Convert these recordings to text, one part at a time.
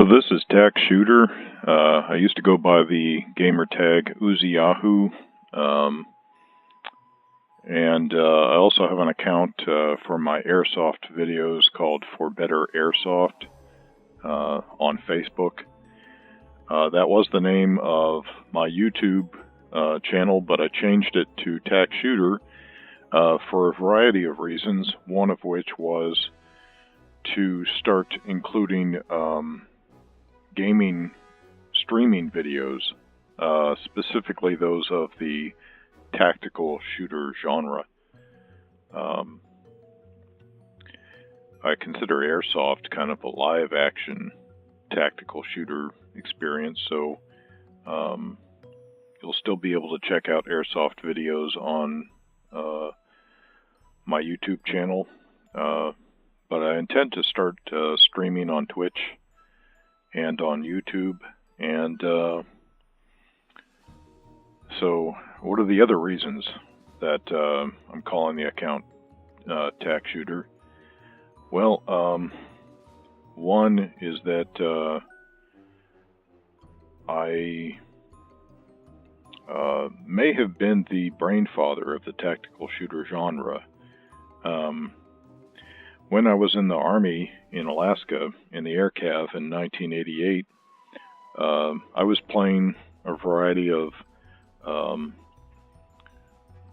So this is Tac Shooter. I used to go by the gamer tag Uzi and I also have an account for my airsoft videos called For Better Airsoft on Facebook. That was the name of my YouTube channel, but I changed it to Tac Shooter for a variety of reasons, one of which was to start including gaming streaming videos, specifically those of the tactical shooter genre. I consider airsoft kind of a live action tactical shooter experience, so you'll still be able to check out airsoft videos on my YouTube channel, but I intend to start streaming on Twitch and on YouTube. And so what are the other reasons that I'm calling the account Tac Shooter? Well, one is that I may have been the brainfather of the tactical shooter genre. When I was in the Army in Alaska, in the Air Cav in 1988, I was playing a variety of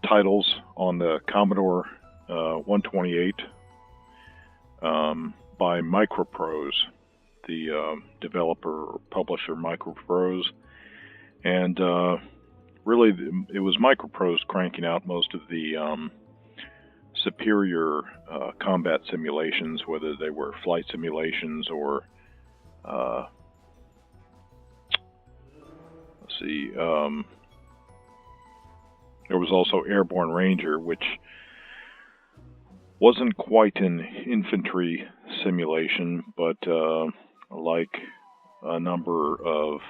titles on the Commodore 128 by Microprose, the developer or publisher Microprose. And really, it was Microprose cranking out most of the superior combat simulations, whether they were flight simulations or there was also Airborne Ranger, which wasn't quite an infantry simulation, but like a number of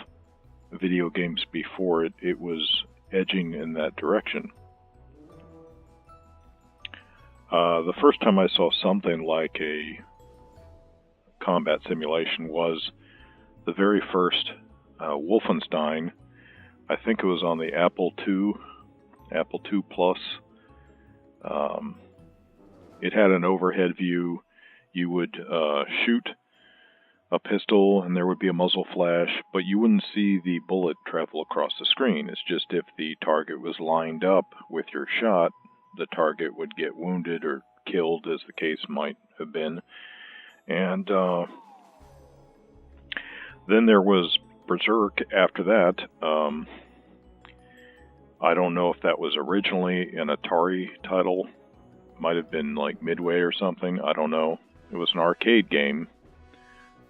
video games before it, it was edging in that direction. The first time I saw something like a combat simulation was the very first Wolfenstein. I think it was on the Apple II Plus. It had an overhead view. You would shoot a pistol and there would be a muzzle flash, but you wouldn't see the bullet travel across the screen. It's just if the target was lined up with your shot, the target would get wounded or killed, as the case might have been. And then there was Berserk after that. I don't know if that was originally an Atari title. Might have been like Midway or something. I don't know. It was an arcade game.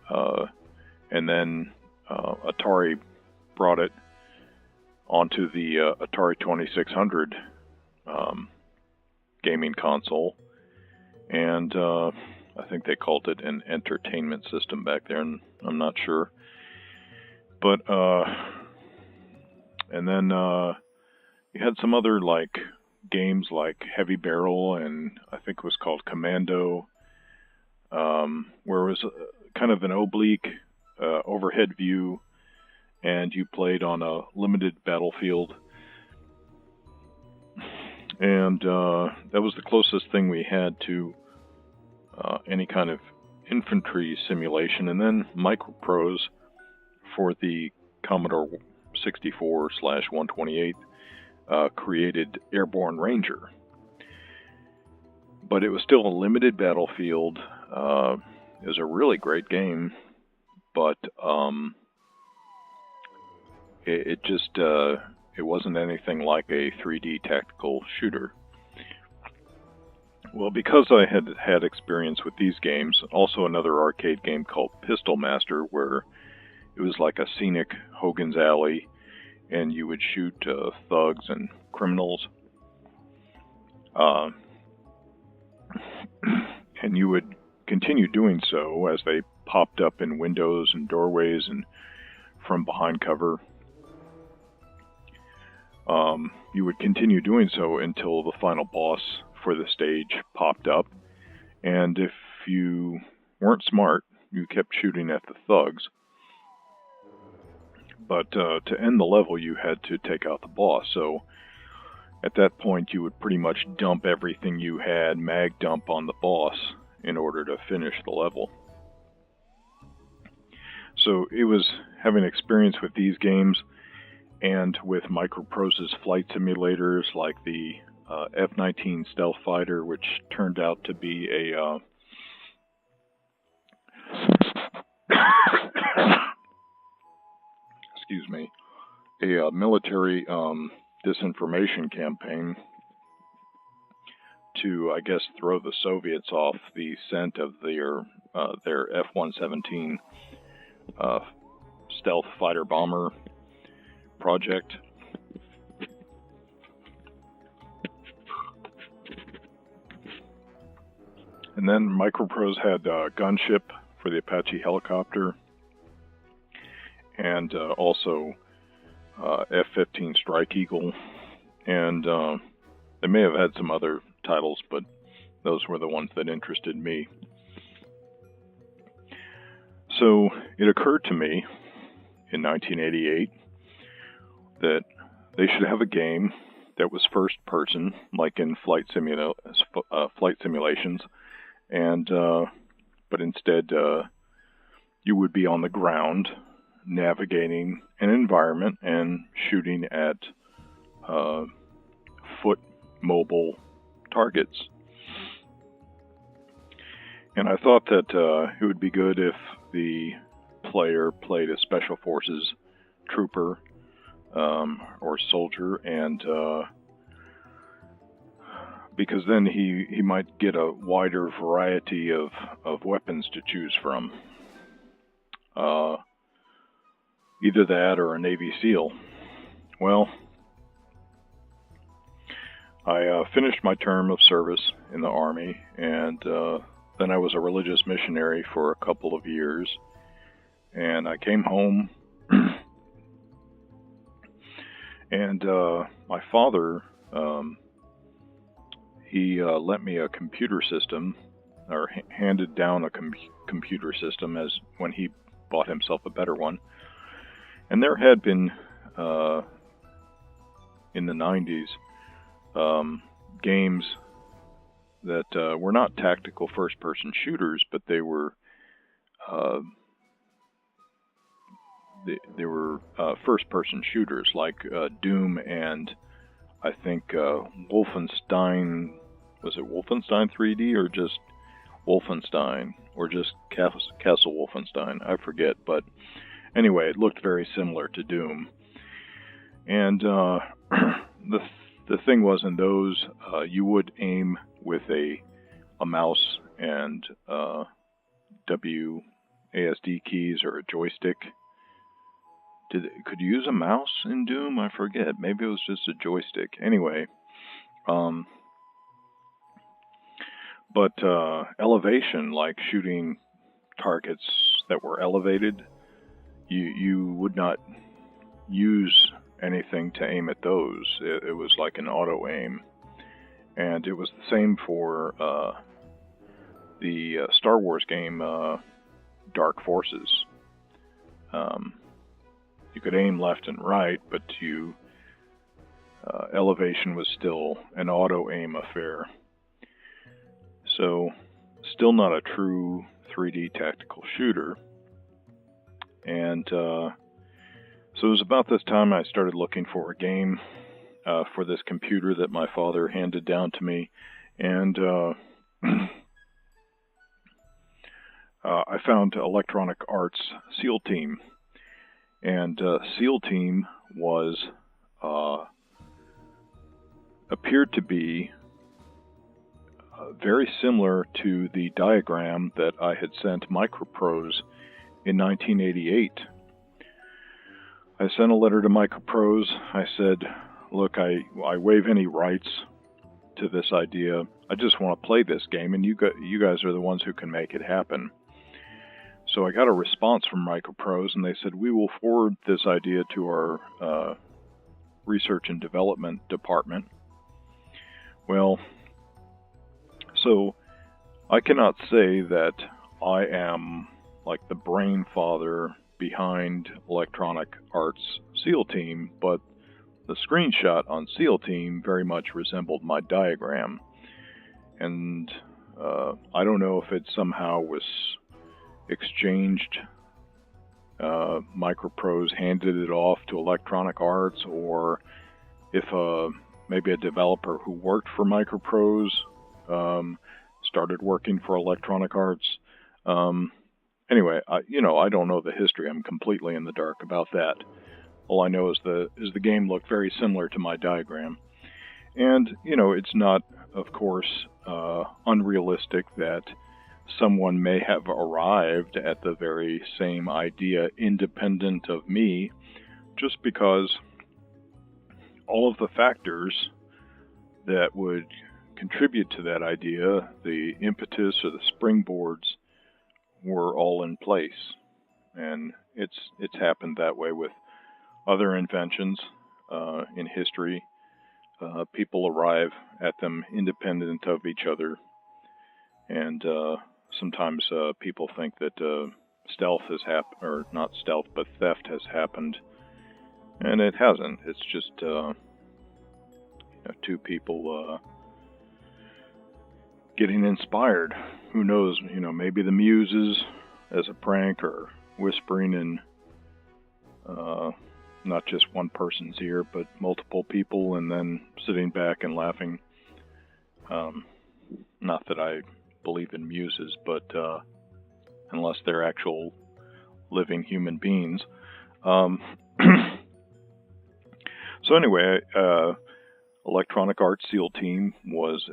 And then Atari brought it onto the Atari 2600 gaming console. And I think they called it an entertainment system back there, and I'm not sure. But, and then you had some other like games like Heavy Barrel, and I think it was called Commando, where it was kind of an oblique overhead view, and you played on a limited battlefield. And that was the closest thing we had to any kind of infantry simulation. And then Microprose for the Commodore 64/128 created Airborne Ranger. But it was still a limited battlefield. It was a really great game, but it just it wasn't anything like a 3D tactical shooter. Well, because I had had experience with these games, also another arcade game called Pistol Master, where it was like a scenic Hogan's Alley, and you would shoot thugs and criminals. And you would continue doing so as they popped up in windows and doorways and from behind cover. You would continue doing so until the final boss for the stage popped up. And if you weren't smart, you kept shooting at the thugs. But to end the level, you had to take out the boss. So at that point, you would pretty much dump everything you had, mag dump on the boss, in order to finish the level. So it was having experience with these games and with Microprose's flight simulators like the F-19 Stealth Fighter, which turned out to be a excuse me, a military disinformation campaign to, I guess, throw the Soviets off the scent of their F-117 stealth fighter bomber project. And then Microprose had Gunship for the Apache helicopter, and also F-15 Strike Eagle, and they may have had some other titles, but those were the ones that interested me. So it occurred to me in 1988 that they should have a game that was first person, like in flight simulations, and but instead you would be on the ground navigating an environment and shooting at foot mobile targets. And I thought that it would be good if the player played a Special Forces trooper or soldier, and because then he might get a wider variety of weapons to choose from. Either that or a Navy SEAL. Well, I finished my term of service in the Army, and then I was a religious missionary for a couple of years, and I came home, and my father, he lent me a computer system, or handed down a computer system as when he bought himself a better one. And there had been, in the 90s, games that were not tactical first-person shooters, but they were first-person shooters, like Doom and I think Wolfenstein. Was it Wolfenstein 3D or just Wolfenstein, or just Castle Wolfenstein? I forget, but anyway, it looked very similar to Doom. And the thing was, in those, you would aim with a mouse and WASD keys or a joystick. Could you use a mouse in Doom? I forget. Maybe it was just a joystick. Anyway, but elevation, like shooting targets that were elevated, you would not use anything to aim at those. It was like an auto aim, and it was the same for the Star Wars game Dark Forces. You could aim left and right, but elevation was still an auto aim affair. So, still not a true 3D tactical shooter. And so it was about this time I started looking for a game for this computer that my father handed down to me, and I found Electronic Arts SEAL Team. And SEAL Team was appeared to be very similar to the diagram that I had sent Microprose in 1988. I sent a letter to Microprose. I said, look, I waive any rights to this idea. I just want to play this game, and you guys are the ones who can make it happen. So I got a response from Microprose, and they said, we will forward this idea to our research and development department. Well, so I cannot say that I am like the brain father behind Electronic Arts SEAL Team, but the screenshot on SEAL Team very much resembled my diagram. And I don't know if it somehow was exchanged. Microprose handed it off to Electronic Arts, or if maybe a developer who worked for Microprose started working for Electronic Arts. Anyway, I don't know the history. I'm completely in the dark about that. All I know is the game looked very similar to my diagram. And, it's not, of course, unrealistic that someone may have arrived at the very same idea independent of me, just because all of the factors that would contribute to that idea, the impetus or the springboards, were all in place. And it's happened that way with other inventions in history. People arrive at them independent of each other. And sometimes people think that stealth has happened, or not stealth, but theft has happened. And it hasn't. It's just two people getting inspired. Who knows, maybe the muses as a prank, or whispering in not just one person's ear, but multiple people, and then sitting back and laughing. Not that I believe in muses, but unless they're actual living human beings. So anyway, Electronic Arts SEAL Team was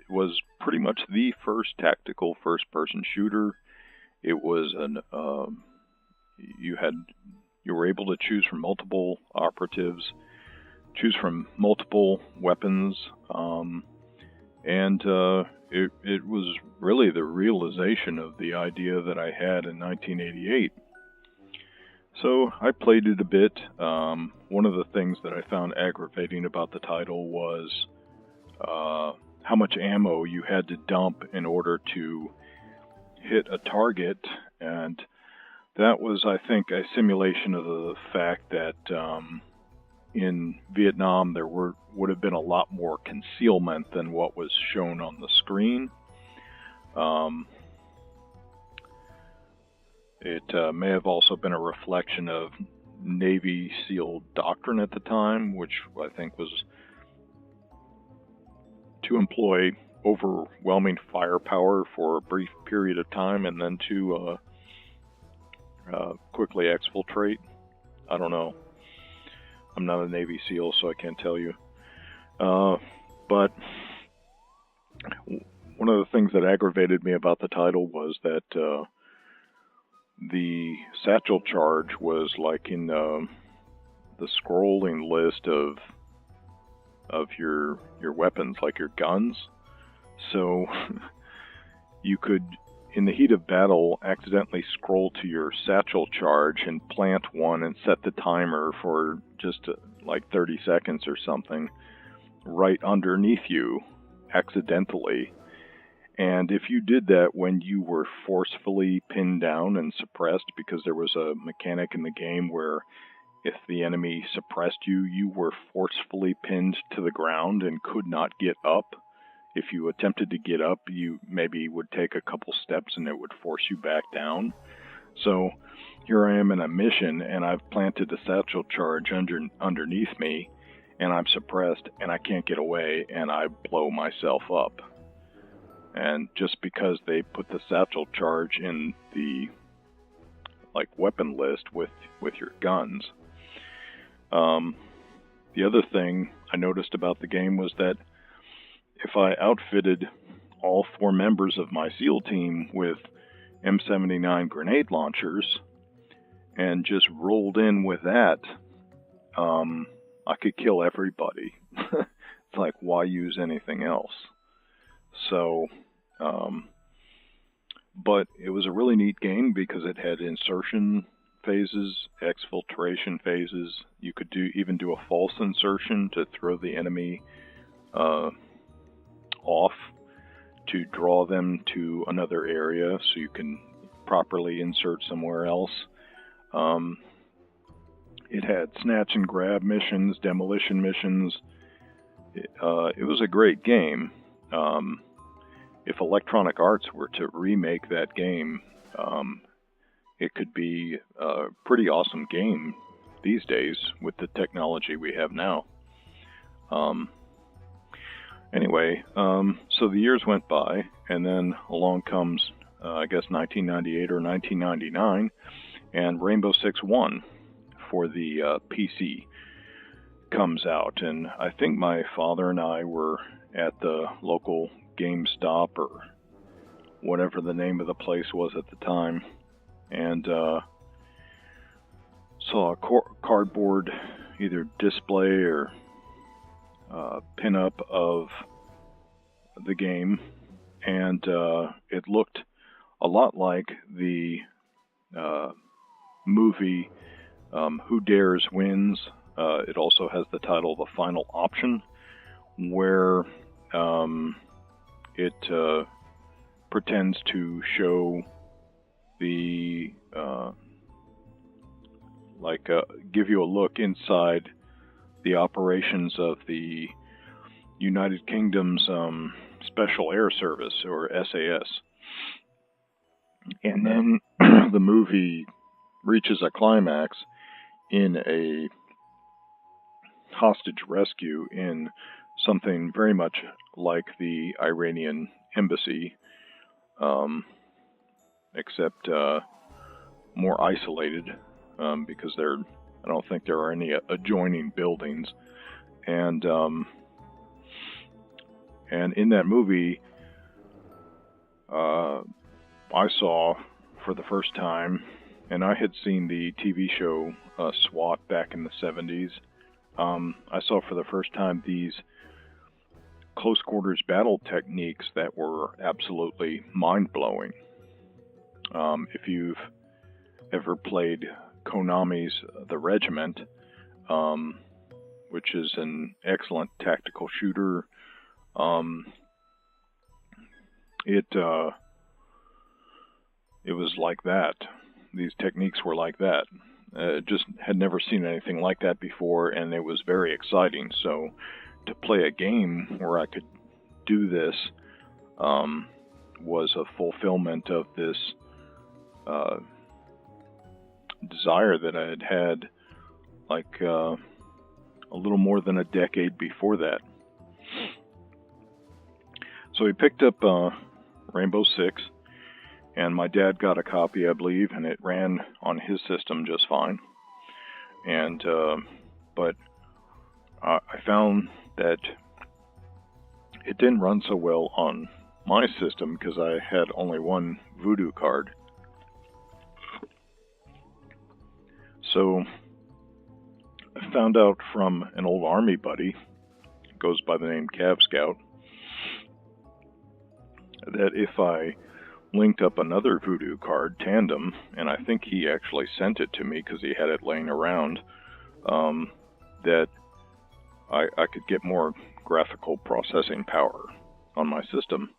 was pretty much the first tactical first-person shooter. It was you were able to choose from multiple operatives, choose from multiple weapons, and it was really the realization of the idea that I had in 1988. So I played it a bit. One of the things that I found aggravating about the title was how much ammo you had to dump in order to hit a target, and that was, I think, a simulation of the fact that in Vietnam there would have been a lot more concealment than what was shown on the screen. It may have also been a reflection of Navy SEAL doctrine at the time, which I think was to employ overwhelming firepower for a brief period of time and then to quickly exfiltrate. I don't know. I'm not a Navy SEAL, so I can't tell you. But one of the things that aggravated me about the title was that the satchel charge was like in the scrolling list of your weapons, like your guns. So you could, in the heat of battle, accidentally scroll to your satchel charge and plant one and set the timer for just like 30 seconds or something right underneath you, accidentally. And if you did that when you were forcefully pinned down and suppressed, because there was a mechanic in the game where if the enemy suppressed you, you were forcefully pinned to the ground and could not get up. If you attempted to get up, you maybe would take a couple steps and it would force you back down. So here I am in a mission, and I've planted a satchel charge underneath me, and I'm suppressed, and I can't get away, and I blow myself up. And just because they put the satchel charge in the weapon list with your guns. The other thing I noticed about the game was that if I outfitted all 4 members of my SEAL team with M79 grenade launchers and just rolled in with that, I could kill everybody. It's like, why use anything else? So, but it was a really neat game because it had insertion phases, exfiltration phases. You could even do a false insertion to throw the enemy off, to draw them to another area so you can properly insert somewhere else. It had snatch and grab missions, demolition missions. It was a great game. If Electronic Arts were to remake that game, it could be a pretty awesome game these days with the technology we have now. Anyway, so the years went by, and then along comes, I guess, 1998 or 1999, and Rainbow Six One for the PC comes out. And I think my father and I were at the local GameStop or whatever the name of the place was at the time, and saw a cardboard either display or pin-up of the game, and it looked a lot like the movie Who Dares Wins. It also has the title The Final Option, where it pretends to show the give you a look inside the operations of the United Kingdom's Special Air Service, or SAS. And then the movie reaches a climax in a hostage rescue in something very much like the Iranian embassy, except more isolated, because I don't think there are any adjoining buildings. And in that movie, I saw for the first time, and I had seen the TV show SWAT back in the 70s. I saw for the first time these close quarters battle techniques that were absolutely mind-blowing. If you've ever played Konami's The Regiment, which is an excellent tactical shooter, it was like that. These techniques were like that. Just had never seen anything like that before, and it was very exciting. So to play a game where I could do this was a fulfillment of this desire that I had had like a little more than a decade before that. So we picked up Rainbow Six, and my dad got a copy, I believe, and it ran on his system just fine. And but I found that it didn't run so well on my system because I had only one Voodoo card. So I found out from an old Army buddy, goes by the name Cav Scout, that if I linked up another Voodoo card, Tandem, and I think he actually sent it to me because he had it laying around, that I could get more graphical processing power on my system.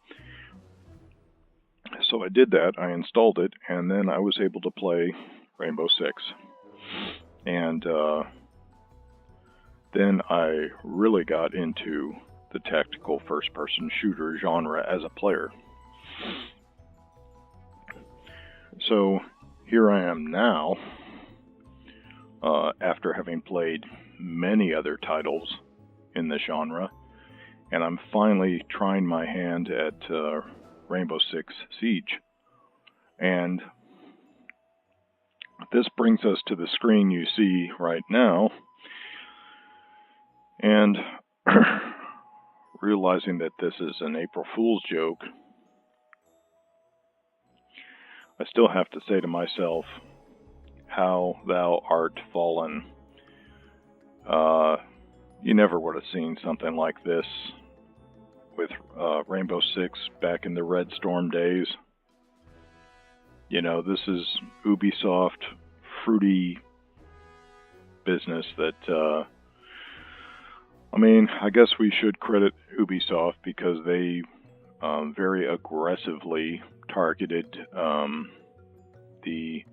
So I did that, I installed it, and then I was able to play Rainbow Six. And then I really got into the tactical first-person shooter genre as a player. So here I am now, after having played many other titles in the genre, and I'm finally trying my hand at Rainbow Six Siege. And this brings us to the screen you see right now, and realizing that this is an April Fool's joke, I still have to say to myself, how thou art fallen. You never would have seen something like this with Rainbow Six back in the Red Storm days. You know, this is Ubisoft fruity business that, I mean, I guess we should credit Ubisoft because they very aggressively targeted the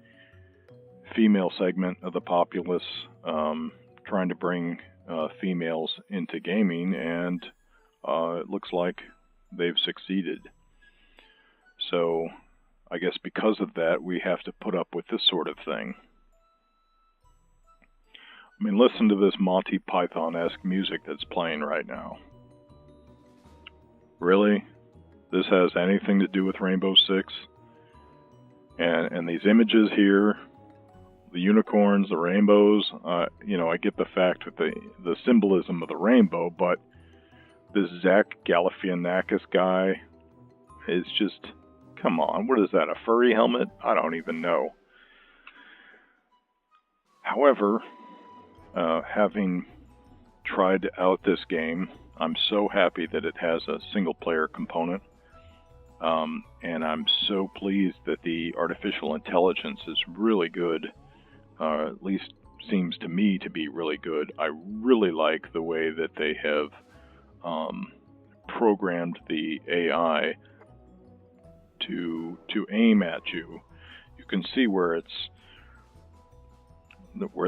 female segment of the populace, trying to bring females into gaming, and it looks like they've succeeded. So I guess because of that, we have to put up with this sort of thing. I mean, listen to this Monty Python-esque music that's playing right now. Really? This has anything to do with Rainbow Six? And these images here, the unicorns, the rainbows, I get the fact with the symbolism of the rainbow, but this Zach Galifianakis guy is just, come on, what is that, a furry helmet? I don't even know. However, having tried out this game, I'm so happy that it has a single-player component, and I'm so pleased that the artificial intelligence is really good, at least seems to me to be really good. I really like the way that they have programmed the AI to aim at you. You can see where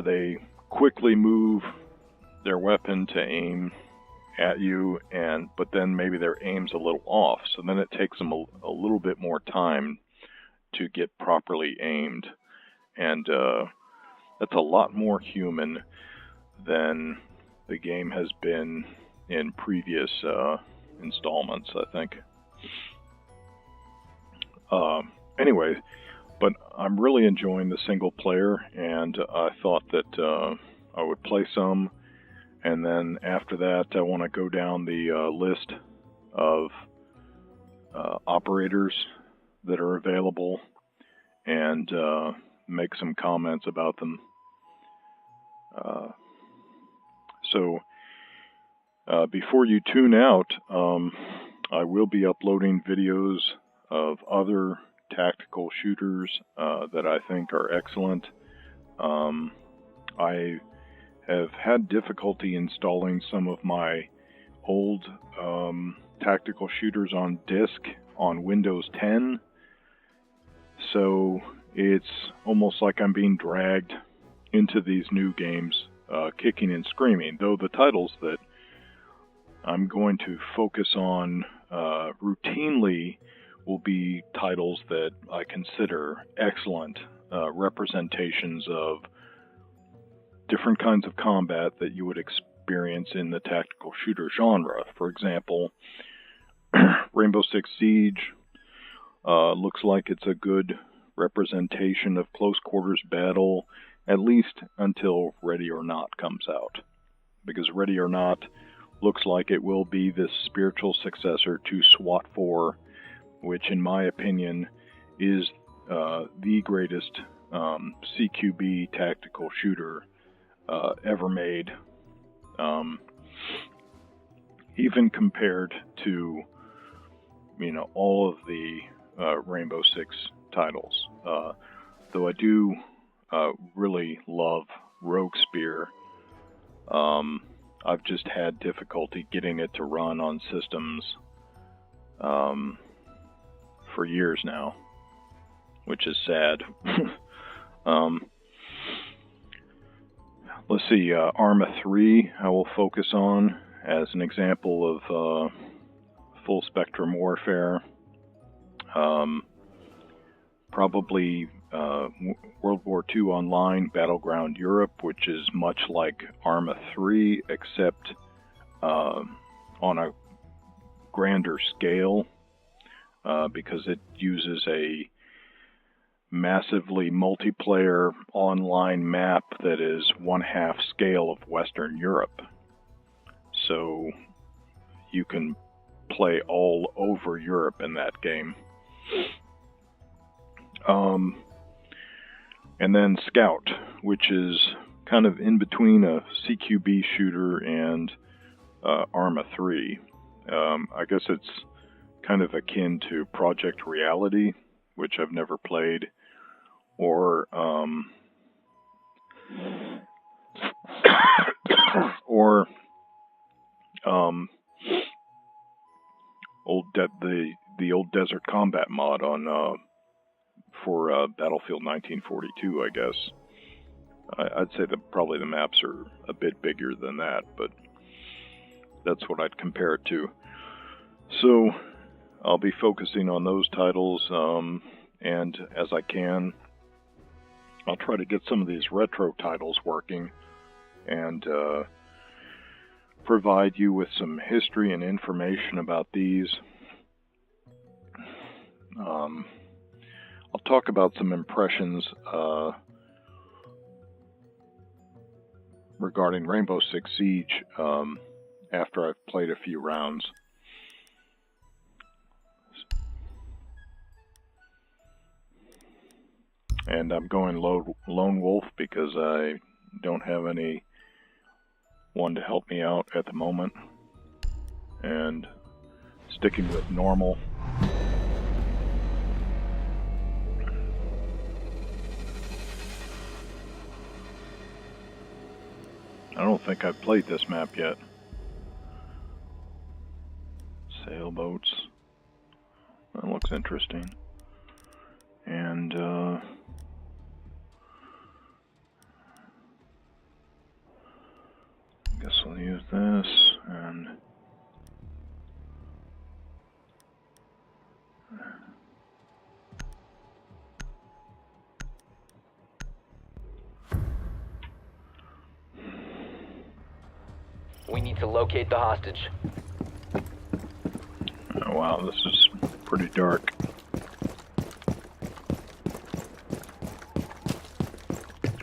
they quickly move their weapon to aim at you, but then maybe their aim's a little off, so then it takes them a little bit more time to get properly aimed, and that's a lot more human than the game has been in previous installments, I think. Anyway, but I'm really enjoying the single player, and I thought that I would play some, and then after that I want to go down the list of operators that are available and make some comments about them. So before you tune out, I will be uploading videos of other tactical shooters that I think are excellent. I have had difficulty installing some of my old tactical shooters on disk on Windows 10, so it's almost like I'm being dragged into these new games, kicking and screaming, though the titles that I'm going to focus on routinely will be titles that I consider excellent representations of different kinds of combat that you would experience in the tactical shooter genre. For example, Rainbow Six Siege looks like it's a good representation of close quarters battle, at least until Ready or Not comes out. Because Ready or Not looks like it will be this spiritual successor to SWAT 4, which in my opinion is the greatest CQB tactical shooter ever made, even compared to all of the Rainbow Six titles. Though I do really love Rogue Spear, I've just had difficulty getting it to run on systems for years now, which is sad. Let's see, Arma 3 I will focus on as an example of full spectrum warfare. Probably World War II Online Battleground Europe, which is much like Arma 3, except on a grander scale, because it uses a massively multiplayer online map that is 1/2 scale of Western Europe. So you can play all over Europe in that game. And then Scout, which is kind of in between a CQB shooter and Arma 3. I guess it's kind of akin to Project Reality, which I've never played, or the old Desert Combat mod on for Battlefield 1942, I guess. I'd say that probably the maps are a bit bigger than that, but that's what I'd compare it to. So I'll be focusing on those titles, and as I can, I'll try to get some of these retro titles working and provide you with some history and information about these. I'll talk about some impressions regarding Rainbow Six Siege after I've played a few rounds. And I'm going lone wolf because I don't have anyone to help me out at the moment. And sticking with normal. I don't think I've played this map yet. Sailboats. That looks interesting. And I guess I'll use this and we need to locate the hostage. oh, wow, this is pretty dark.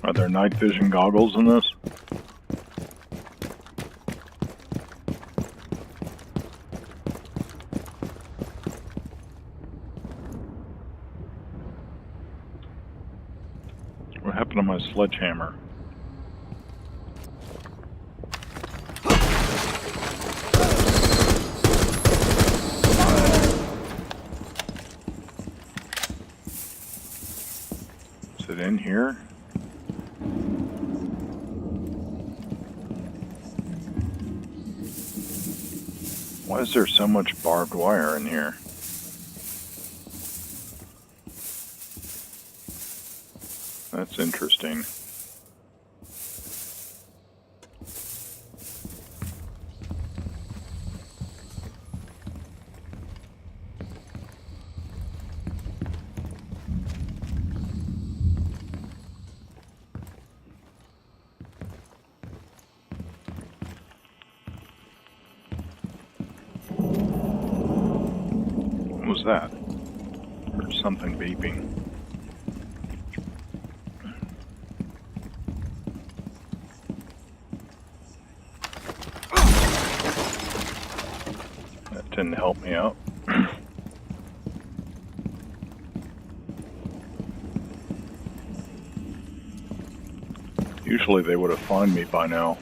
Are there night vision goggles in this? What happened to my sledgehammer? Is it in here? Why is there so much barbed wire in here? That's interesting. What was that? Heard something beeping. That didn't help me out. Usually they would have found me by now.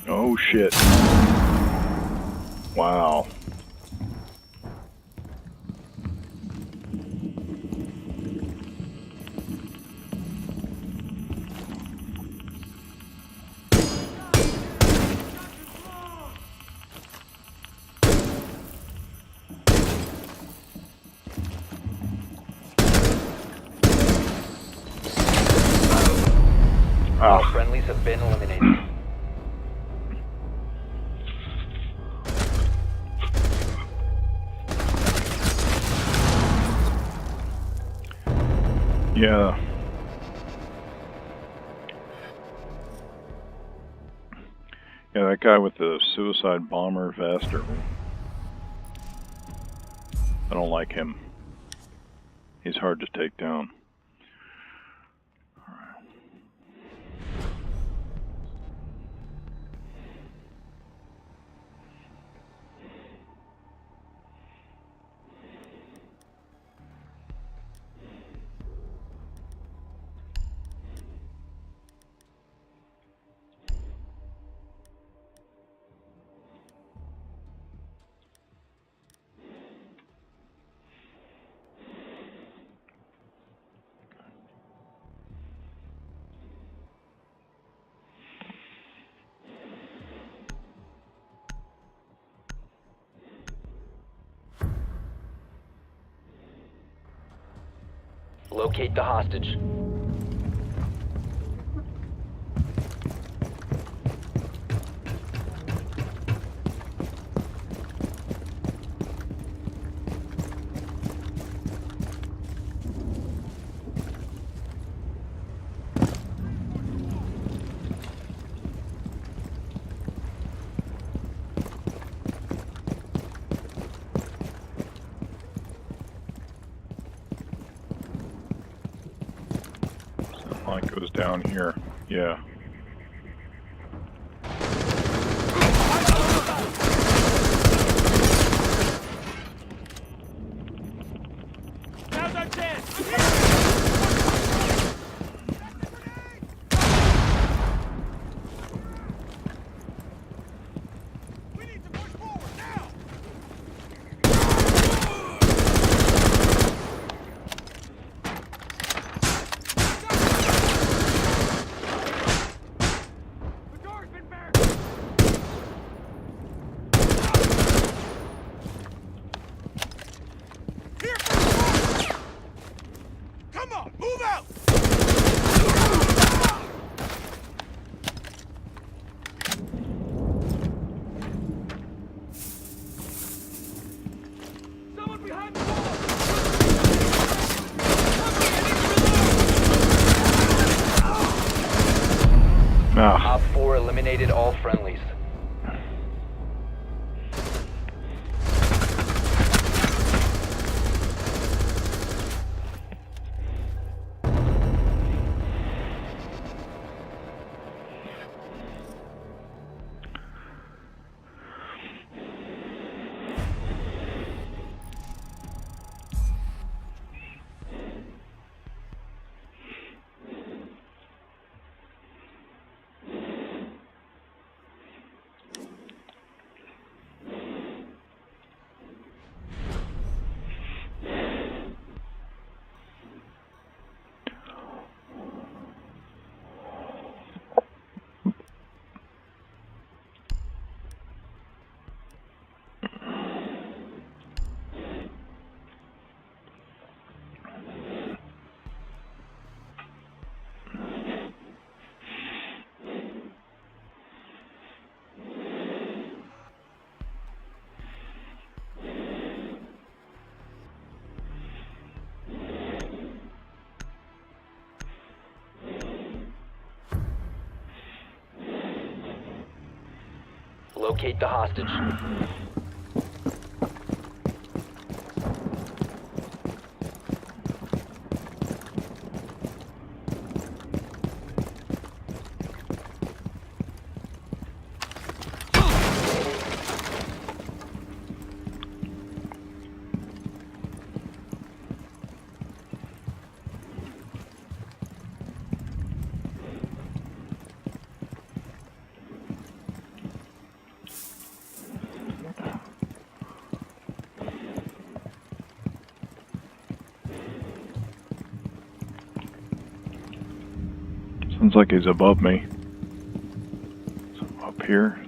Oh shit. Wow. All friendlies have been eliminated. Yeah. Yeah, that guy with the suicide bomber vest, I don't like him. He's hard to take down. Locate the hostage. Like it was down here. Yeah. Now's our chance! We need to push forward now! The door's been barricaded! Here for the door! Come on, move out! Someone behind the wall! Ah, Op 4 eliminated all friendlies. Locate the hostage. sounds like he's above me. So up here.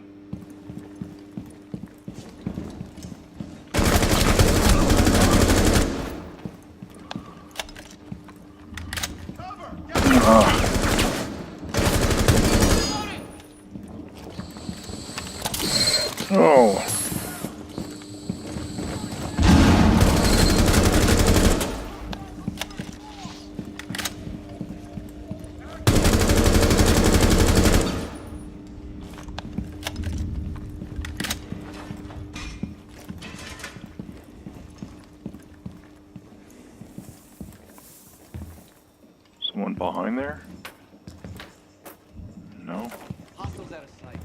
Oh. Someone behind there? No. Hostiles out of sight.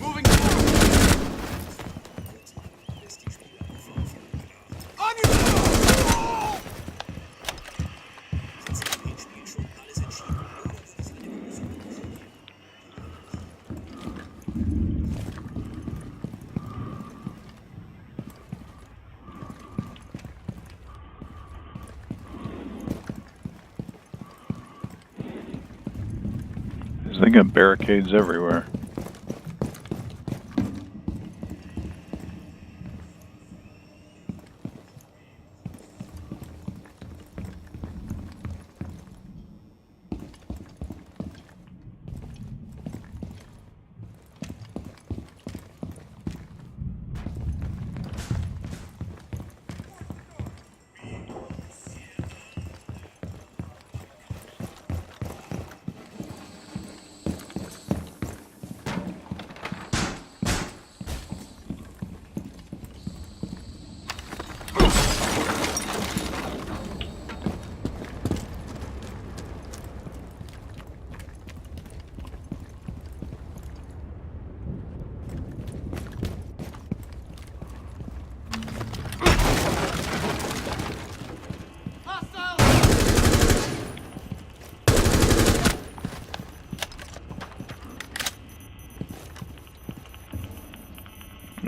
Moving forward! On your toes! They got barricades everywhere.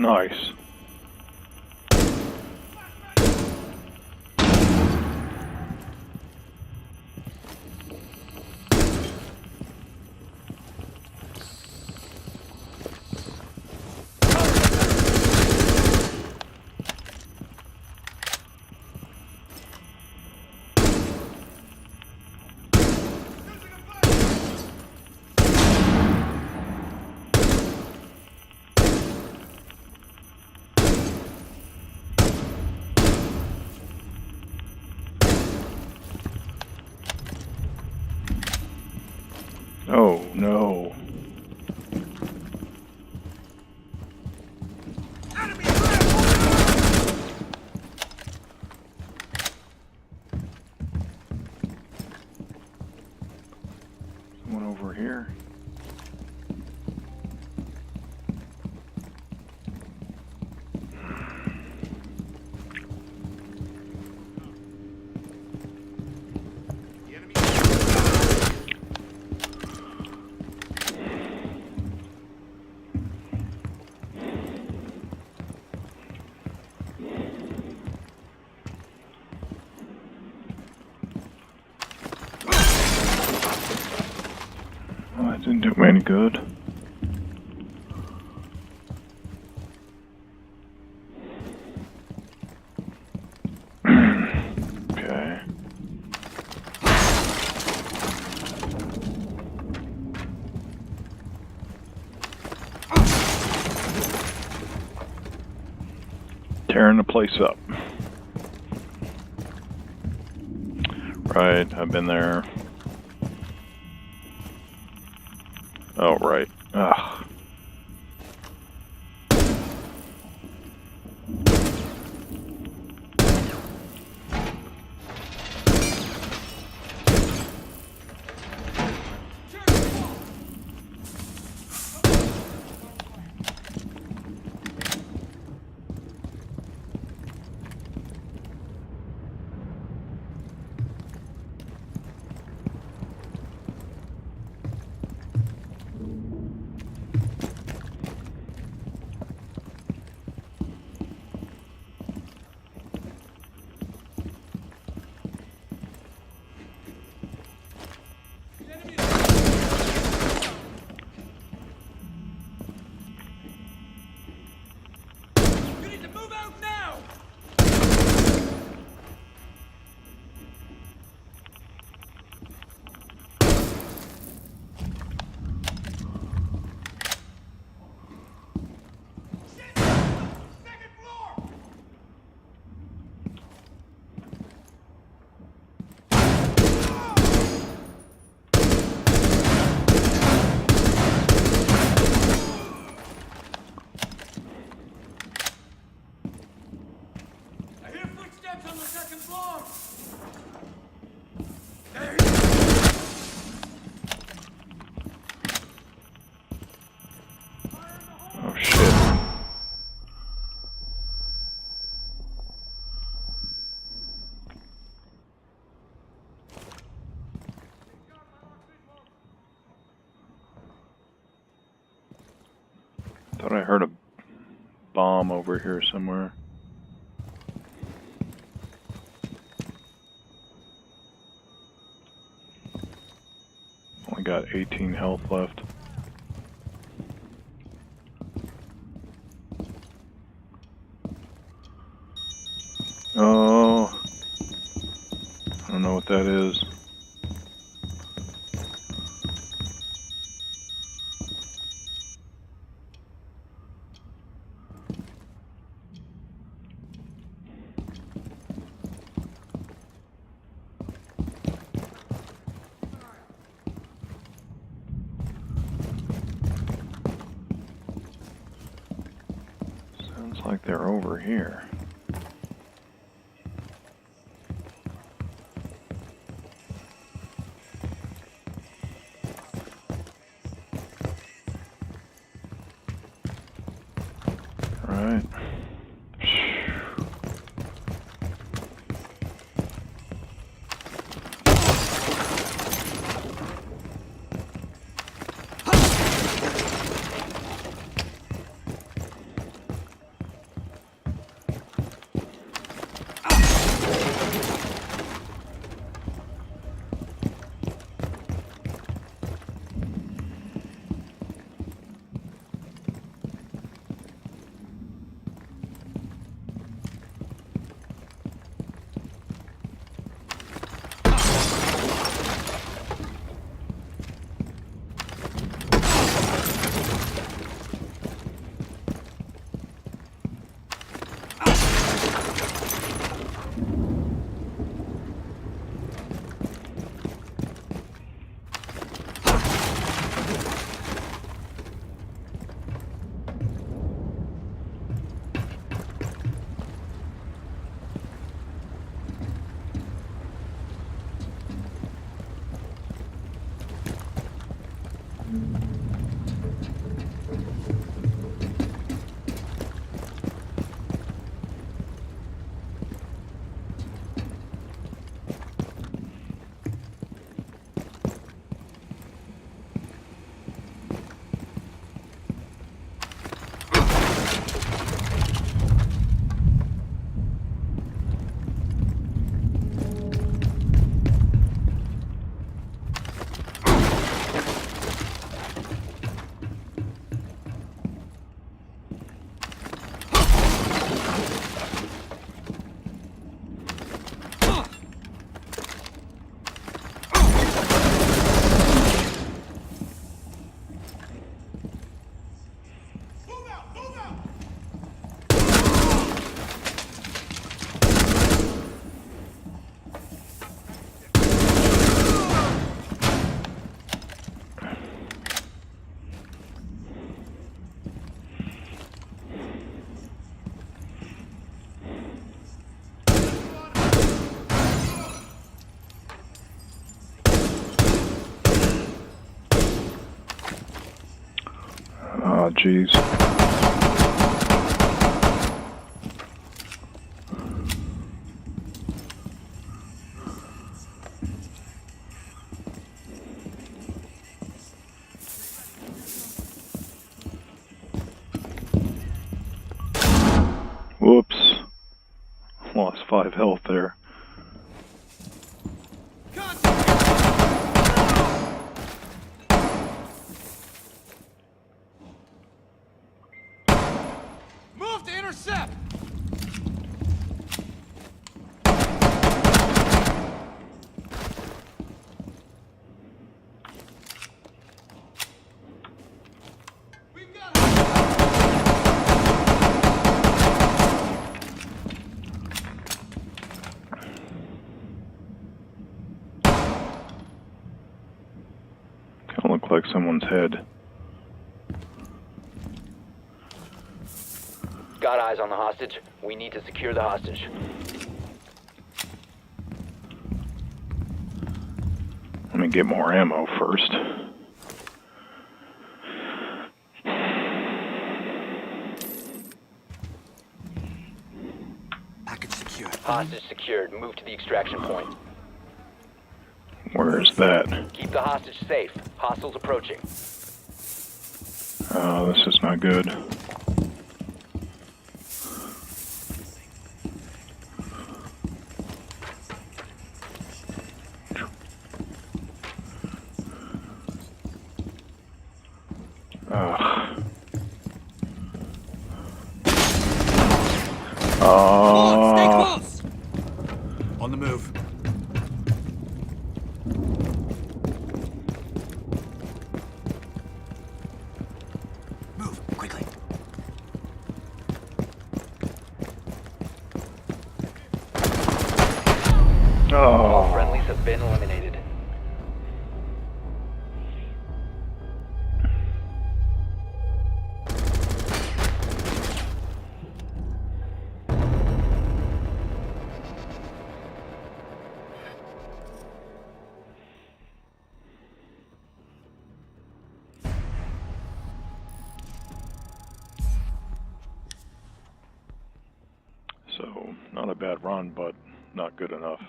Nice. Oh no. Enemy ahead! Someone over here. The enemy Well, that didn't do me any good. Okay. Tearing the place up. Right, I've been there. Oh, right. Ugh. You need to move out now! Second floor! I hear footsteps on the second floor! There he is! Oh, shit. Thought I heard a bomb over here somewhere. Only got 18 health left. Oh, I don't know what that is. Sounds like they're over here. Right. jeez. Whoops. Lost 5 health there. Move to intercept! We've got Kinda look like someone's head. Got eyes on the hostage. We need to secure the hostage. Let me get more ammo first. package secure. Hostage secured. Move to the extraction point. Where's that? Keep the hostage safe. Hostiles approaching. Oh, this is not good. Stay close! On the move. Move, quickly. All Oh, friendlies have been eliminated. so not a bad run, but not good enough.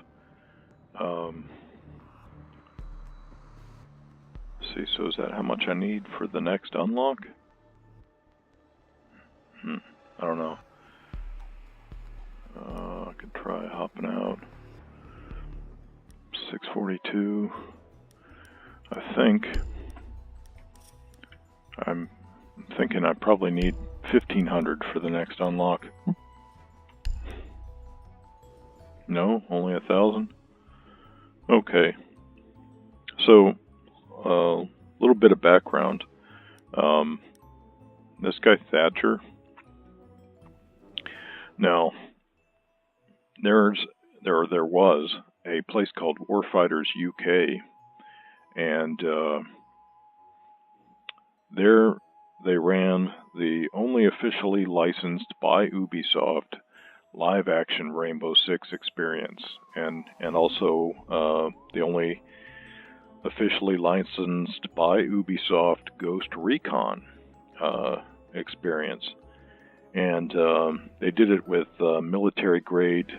See, so is that how much I need for the next unlock? I don't know. I could try hopping out. 642. I think. I'm thinking I probably need 1500 for the next unlock. No, only 1,000? Okay. So, a little bit of background. This guy Thatcher. Now, there was a place called Warfighters UK, and there they ran the only officially licensed by Ubisoft live-action Rainbow Six experience, and also the only officially licensed by Ubisoft Ghost Recon experience. And they did it with military-grade,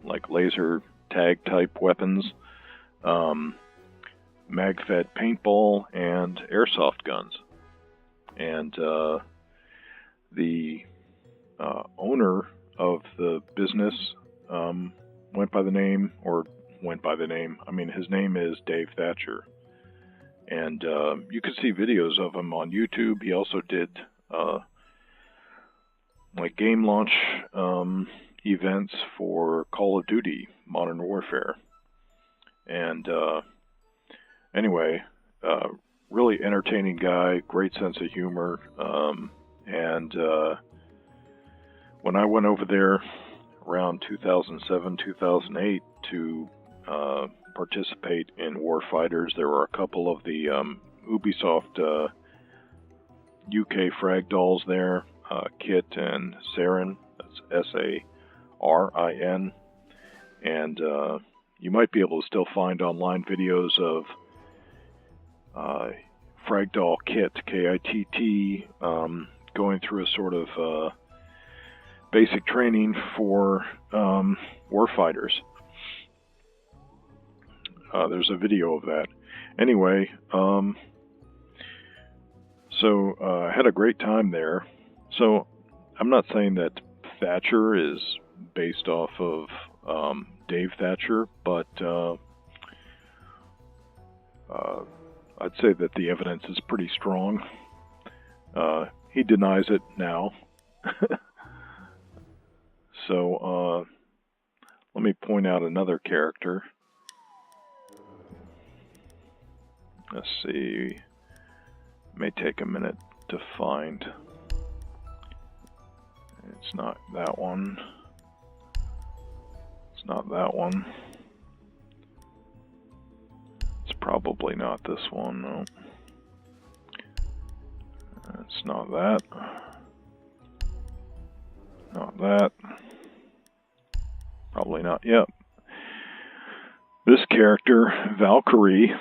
like laser tag type weapons, mag-fed paintball, and airsoft guns. And the owner of the business his name is Dave Thatcher. And you can see videos of him on YouTube. He also did like game launch events for Call of Duty Modern Warfare. And anyway, really entertaining guy, great sense of humor. And when I went over there around 2007, 2008 to participate in Warfighters, there were a couple of the Ubisoft UK frag dolls there, Kit and Sarin, that's Sarin, and you might be able to still find online videos of Fragdoll Kit, K-I-T-T, going through a sort of basic training for warfighters. There's a video of that. Anyway, so I had a great time there. So I'm not saying that Thatcher is based off of Dave Thatcher, but I'd say that the evidence is pretty strong. He denies it now. So let me point out another character. Let's see. May take a minute to find. It's not that one. It's not that one. It's probably not this one, no. It's not that. Not that. Probably not. Yep. This character, Valkyrie,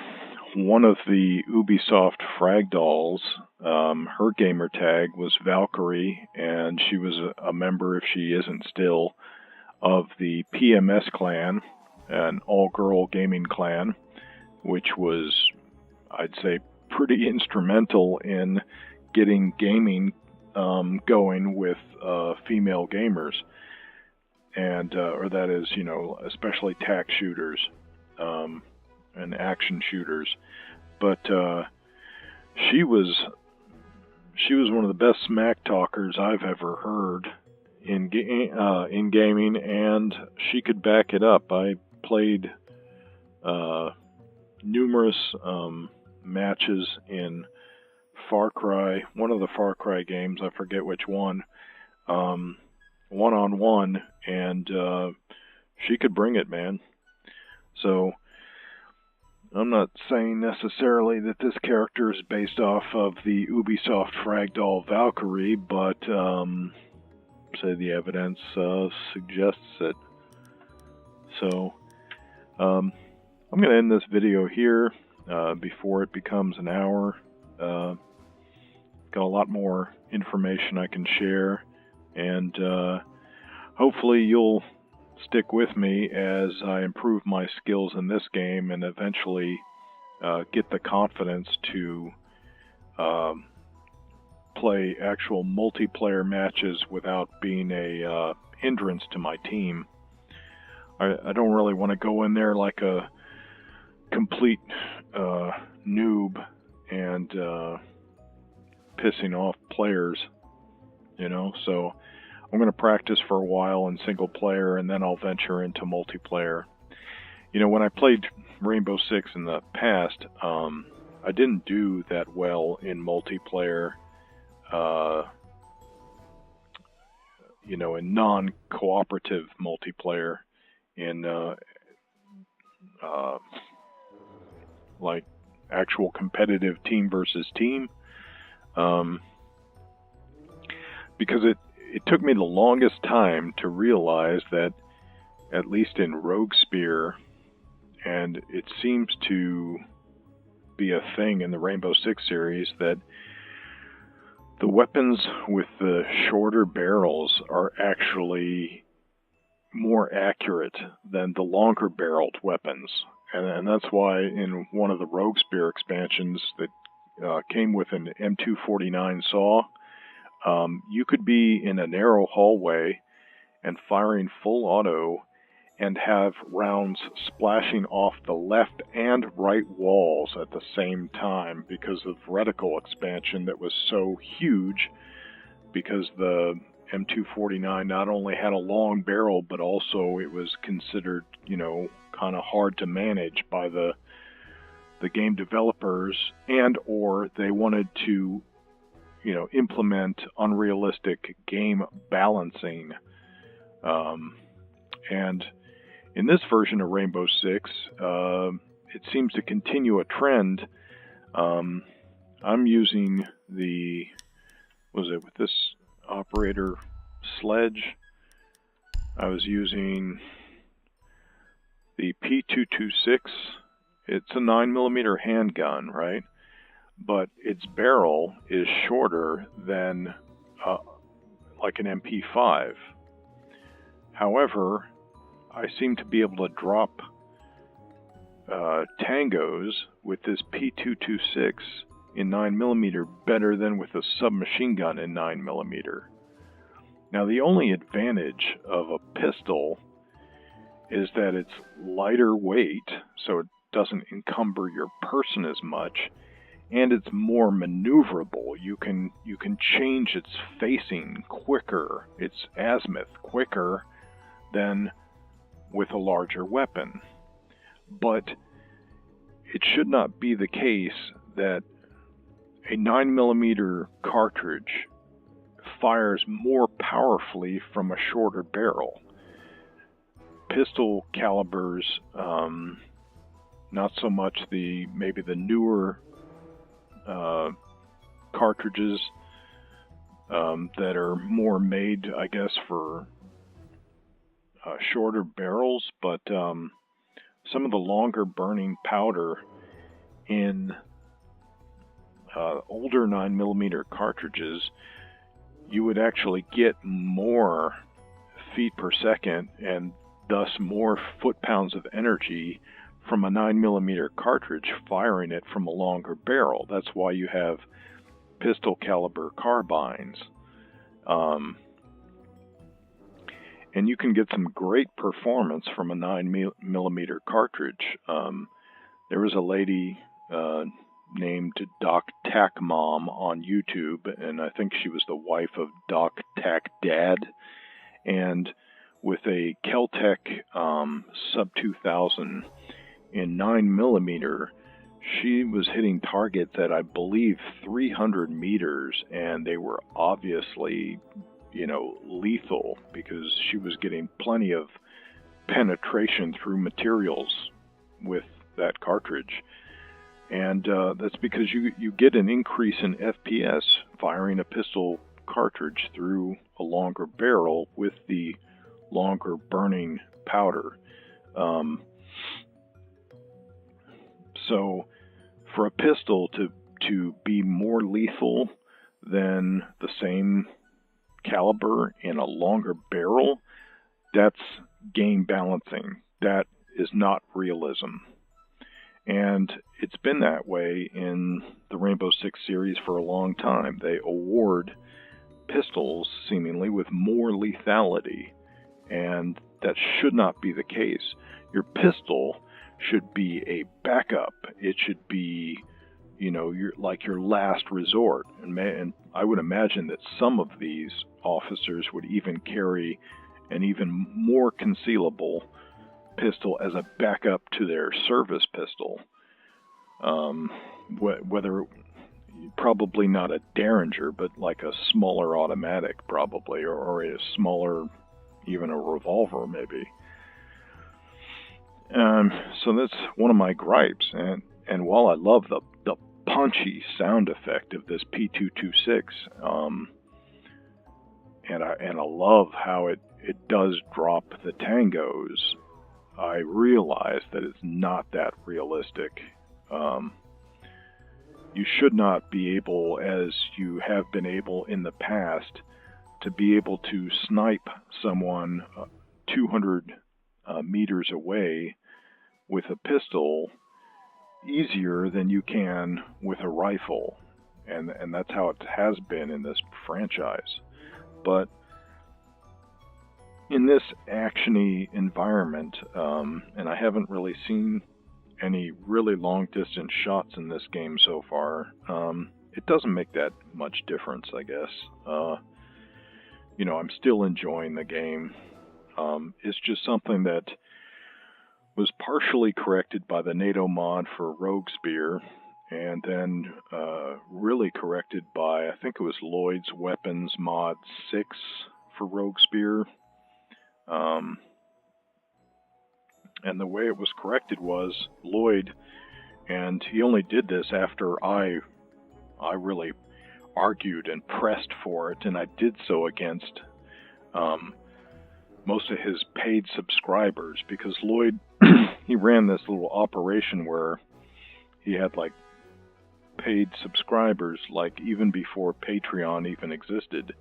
one of the Ubisoft Fragdolls, her gamer tag was Valkyrie, and she was a member, if she isn't still, of the PMS clan, an all-girl gaming clan, which was, I'd say, pretty instrumental in getting gaming going with female gamers, and or that is, you know, especially tac shooters and action shooters. But she was one of the best smack talkers I've ever heard in gaming, and she could back it up. I played numerous matches in Far Cry, one of the Far Cry games, I forget which one, one-on-one, and she could bring it, man. So I'm not saying necessarily that this character is based off of the Ubisoft Fragdoll Valkyrie, but say the evidence suggests it. So I'm going to end this video here before it becomes an hour. Got a lot more information I can share, and hopefully you'll stick with me as I improve my skills in this game and eventually get the confidence to play actual multiplayer matches without being a hindrance to my team. I don't really want to go in there like a complete noob and pissing off players, you know, so I'm going to practice for a while in single player, and then I'll venture into multiplayer. You know, when I played Rainbow Six in the past, I didn't do that well in multiplayer, you know, in non-cooperative multiplayer, in like actual competitive team versus team, because it took me the longest time to realize that, at least in Rogue Spear, and it seems to be a thing in the Rainbow Six series, that the weapons with the shorter barrels are actually more accurate than the longer barreled weapons. And that's why in one of the Rogue Spear expansions that came with an M249 saw, you could be in a narrow hallway and firing full auto and have rounds splashing off the left and right walls at the same time because of reticle expansion that was so huge, because the M249 not only had a long barrel, but also it was considered, you know, kind of hard to manage by the game developers, and or they wanted to, you know, implement unrealistic game balancing. And in this version of Rainbow Six, it seems to continue a trend. I'm using the, was it with this operator Sledge? I was using the P226. It's a 9mm handgun, right? but its barrel is shorter than like an MP5. However, I seem to be able to drop tangos with this P226 in 9mm better than with a submachine gun in 9mm. Now, the only advantage of a pistol is that it's lighter weight, so it doesn't encumber your person as much, and it's more maneuverable. You can change its facing quicker, its azimuth quicker than with a larger weapon. But it should not be the case that a 9mm cartridge fires more powerfully from a shorter barrel. Pistol calibers, not so much maybe the newer cartridges that are more made, I guess, for shorter barrels, but some of the longer burning powder in older 9mm cartridges, you would actually get more feet per second and thus more foot-pounds of energy from a 9mm cartridge firing it from a longer barrel. That's why you have pistol caliber carbines. And you can get some great performance from a 9mm cartridge. There was a lady named Doc Tac Mom on YouTube, and I think she was the wife of Doc Tac Dad. And with a Keltec Sub 2000 in 9mm, she was hitting targets at, I believe, 300 meters, and they were obviously, lethal because she was getting plenty of penetration through materials with that cartridge. And that's because you get an increase in FPS firing a pistol cartridge through a longer barrel with the longer burning powder. So for a pistol to be more lethal than the same caliber in a longer barrel, that's game balancing. That is not realism. And it's been that way in the Rainbow Six series for a long time. They award pistols seemingly with more lethality, and that should not be the case. Your pistol should be a backup. It should be, your last resort. And I would imagine that some of these officers would even carry an even more concealable pistol as a backup to their service pistol. Whether probably not a Derringer, but like a smaller automatic probably, or a smaller, even a revolver maybe. So that's one of my gripes. And while I love the punchy sound effect of this P226, and I love how it does drop the tangos, I realize that it's not that realistic. You should not be able, as you have been able in the past, to be able to snipe someone 200 meters away with a pistol easier than you can with a rifle. And that's how it has been in this franchise. But in this actiony environment, and I haven't really seen any really long distance shots in this game so far, it doesn't make that much difference, I guess. I'm still enjoying the game. It's just something that was partially corrected by the NATO mod for Rogue Spear, and then really corrected by, I think it was Lloyd's Weapons mod 6 for Rogue Spear. And the way it was corrected was Lloyd, and he only did this after I really argued and pressed for it, and I did so against most of his paid subscribers, because Lloyd, he ran this little operation where he had like paid subscribers, like even before Patreon even existed.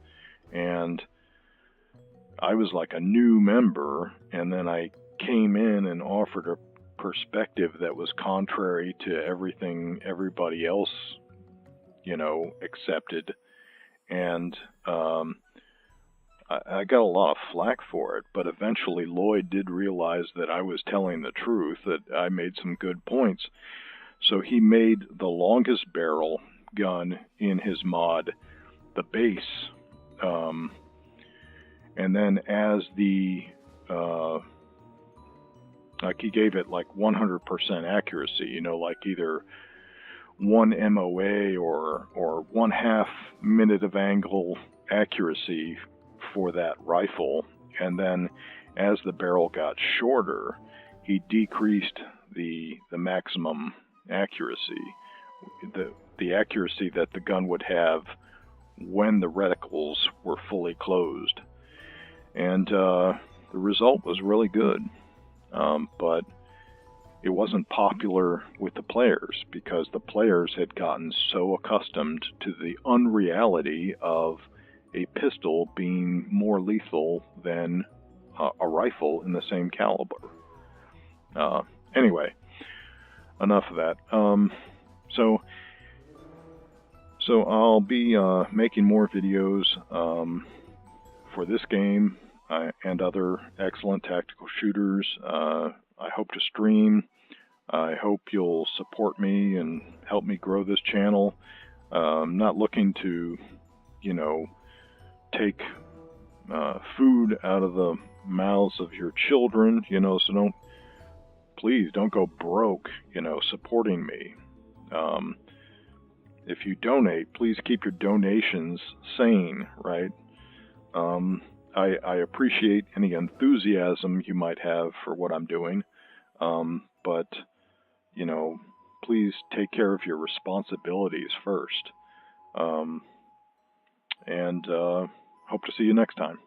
And I was like a new member, and then I came in and offered a perspective that was contrary to everything everybody else, accepted. And I got a lot of flack for it, but eventually Lloyd did realize that I was telling the truth, that I made some good points. So he made the longest barrel gun in his mod the base. And then as the, he gave it like 100% accuracy, like either 1 MOA or 1/2 minute of angle accuracy for that rifle. And then as the barrel got shorter, he decreased the maximum accuracy, the accuracy that the gun would have when the reticles were fully closed. And the result was really good, but it wasn't popular with the players because the players had gotten so accustomed to the unreality of a pistol being more lethal than a rifle in the same caliber. Anyway, enough of that. So I'll be making more videos for this game and other excellent tactical shooters. I hope to stream. I hope you'll support me and help me grow this channel. I'm not looking to, take food out of the mouths of your children, so please don't go broke, supporting me. If you donate, please keep your donations sane, right? I appreciate any enthusiasm you might have for what I'm doing, but, please take care of your responsibilities first. And hope to see you next time.